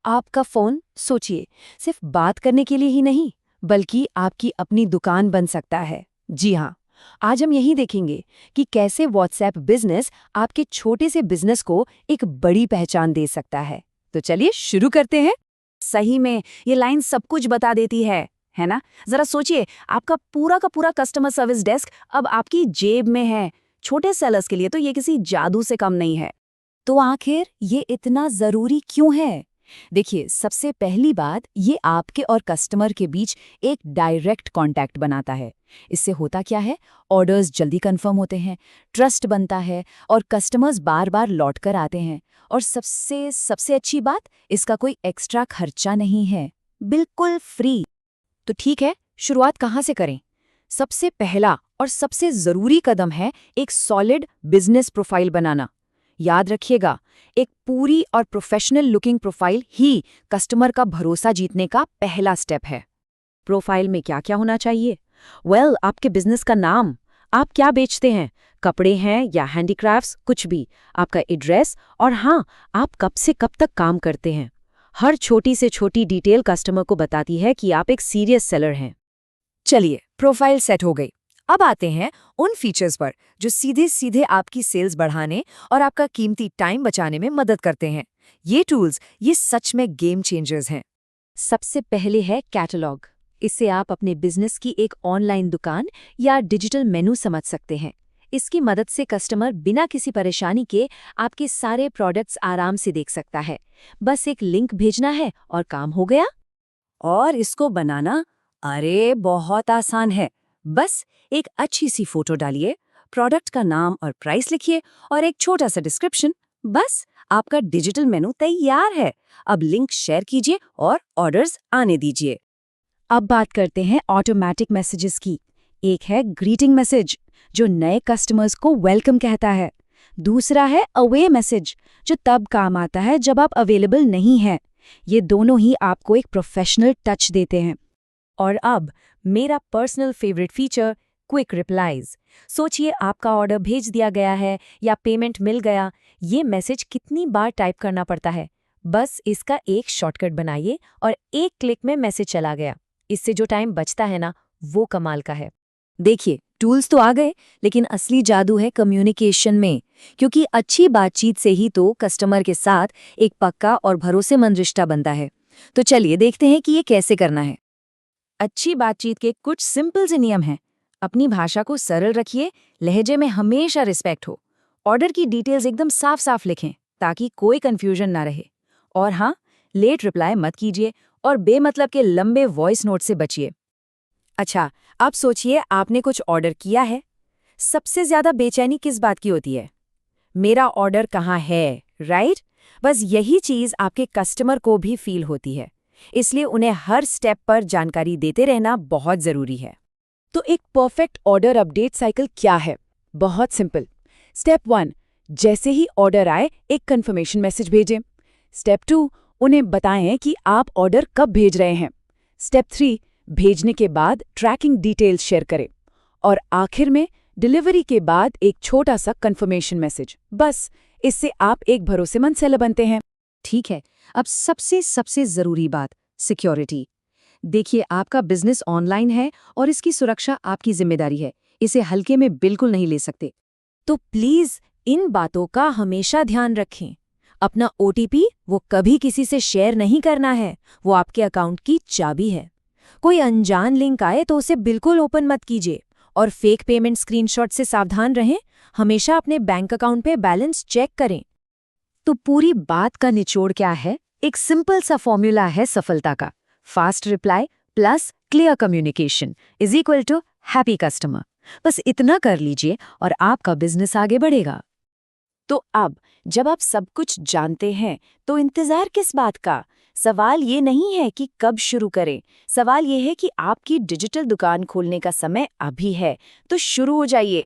आपका फोन, सोचिए, सिर्फ बात करने के लिए ही नहीं, बल्कि आपकी अपनी दुकान बन सकता है। जी हाँ, आज हम यही देखेंगे कि कैसे व्हाट्सएप बिजनेस आपके छोटे से बिजनेस को एक बड़ी पहचान दे सकता है। तो चलिए शुरू करते हैं। सही में ये लाइन सब कुछ बता देती है ना? जरा सोचिए, आपका पूरा का पूरा कस्टमर सर्विस डेस्क अब आपकी जेब में है। छोटे सेलर्स के लिए तो ये किसी जादू से कम नहीं है। तो आखिर ये इतना जरूरी क्यों है? देखिए, सबसे पहली बात, ये आपके और कस्टमर के बीच एक डायरेक्ट कांटेक्ट बनाता है। इससे होता क्या है, ऑर्डर्स जल्दी कंफर्म होते हैं, ट्रस्ट बनता है और कस्टमर्स बार बार लौट कर आते हैं। और सबसे सबसे अच्छी बात, इसका कोई एक्स्ट्रा खर्चा नहीं है, बिल्कुल फ्री। तो ठीक है, शुरुआत कहाँ से करें? सबसे पहला और सबसे जरूरी कदम है एक सॉलिड बिजनेस प्रोफाइल बनाना। याद रखिएगा, एक पूरी और प्रोफेशनल लुकिंग प्रोफाइल ही कस्टमर का भरोसा जीतने का पहला स्टेप है। प्रोफाइल में क्या क्या होना चाहिए? आपके बिजनेस का नाम, आप क्या बेचते हैं, कपड़े हैं या हैंडीक्राफ्ट्स, कुछ भी, आपका एड्रेस और हाँ, आप कब से कब तक काम करते हैं। हर छोटी से छोटी डिटेल कस्टमर को बताती है कि आप एक सीरियस सेलर हैं। चलिए, प्रोफाइल सेट हो गई। अब आते हैं उन फीचर्स पर जो सीधे सीधे आपकी सेल्स बढ़ाने और आपका कीमती टाइम बचाने में मदद करते हैं। ये टूल्स, ये सच में गेम चेंजर्स हैं। सबसे पहले है कैटलॉग। इससे आप अपने बिजनेस की एक ऑनलाइन दुकान या डिजिटल मेनू समझ सकते हैं। इसकी मदद से कस्टमर बिना किसी परेशानी के आपके सारे प्रोडक्ट्स आराम से देख सकता है। बस एक लिंक भेजना है और काम हो गया। और इसको बनाना, अरे बहुत आसान है। बस एक अच्छी सी फोटो डालिए, प्रोडक्ट का नाम और प्राइस लिखिए और एक छोटा सा डिस्क्रिप्शन। बस आपका डिजिटल मेनू तैयार है। अब लिंक शेयर कीजिए और ऑर्डर्स आने दीजिए। अब बात करते हैं ऑटोमेटिक मैसेजेस की। एक है ग्रीटिंग मैसेज, जो नए कस्टमर्स को वेलकम कहता है। दूसरा है अवे मैसेज, जो तब काम आता है जब आप अवेलेबल नहीं हैं। ये दोनों ही आपको एक प्रोफेशनल टच देते हैं। और अब मेरा personal favourite feature, quick replies. सोचिए, आपका ऑर्डर भेज दिया गया है या पेमेंट मिल गया, ये मैसेज कितनी बार टाइप करना पड़ता है? बस इसका एक शॉर्टकट बनाइए और एक क्लिक में मैसेज चला गया। इससे जो टाइम बचता है ना, वो कमाल का है। देखिए, टूल्स तो आ गए, लेकिन असली जादू है कम्युनिकेशन में, क्योंकि अच्छी बातचीत से ही तो कस्टमर के साथ एक पक्का और भरोसेमंद रिश्ता बनता है। तो चलिए देखते हैं कि ये कैसे करना है। अच्छी बातचीत के कुछ सिंपल से नियम हैं। अपनी भाषा को सरल रखिए, लहजे में हमेशा रिस्पेक्ट हो। ऑर्डर की डिटेल्स एकदम साफ साफ लिखें ताकि कोई कंफ्यूजन ना रहे। और हाँ, लेट रिप्लाई मत कीजिए और बेमतलब के लंबे वॉइस नोट से बचिए। अच्छा, अब सोचिए, आपने कुछ ऑर्डर किया है। सबसे ज्यादा बेचैनी किस बात की होती है? मेरा ऑर्डर कहाँ है, राइट? बस यही चीज आपके कस्टमर को भी फील होती है। इसलिए उन्हें हर स्टेप पर जानकारी देते रहना बहुत जरूरी है। तो एक परफेक्ट ऑर्डर अपडेट साइकिल क्या है? बहुत सिंपल। स्टेप 1, जैसे ही ऑर्डर आए एक कंफर्मेशन मैसेज भेजें। स्टेप 2, उन्हें बताएं कि आप ऑर्डर कब भेज रहे हैं। स्टेप 3, भेजने के बाद ट्रैकिंग डिटेल्स शेयर करें। और आखिर में डिलीवरी के बाद एक छोटा सा कंफर्मेशन मैसेज। बस इससे आप एक भरोसेमंद सेलर बनते हैं। ठीक है, अब सबसे जरूरी बात, सिक्योरिटी। देखिए, आपका बिजनेस ऑनलाइन है और इसकी सुरक्षा आपकी जिम्मेदारी है। इसे हल्के में बिल्कुल नहीं ले सकते। तो प्लीज इन बातों का हमेशा ध्यान रखें। अपना OTP वो कभी किसी से शेयर नहीं करना है, वो आपके अकाउंट की चाबी है। कोई अनजान लिंक आए तो उसे बिल्कुल ओपन मत कीजिए। और फेक पेमेंट स्क्रीनशॉट से सावधान रहें। हमेशा अपने बैंक अकाउंट पे बैलेंस चेक करें। तो पूरी बात का निचोड़ क्या है? एक सिंपल सा फॉर्मूला है सफलता का। Fast reply plus clear communication is equal to happy customer. बस इतना कर लीजिए और आपका बिजनेस आगे बढ़ेगा। तो अब जब आप सब कुछ जानते हैं, तो इंतजार किस बात का? सवाल ये नहीं है कि कब शुरू करें, सवाल ये है कि आपकी डिजिटल दुकान खोलने का समय अभी है। तो शुरू हो जाइए।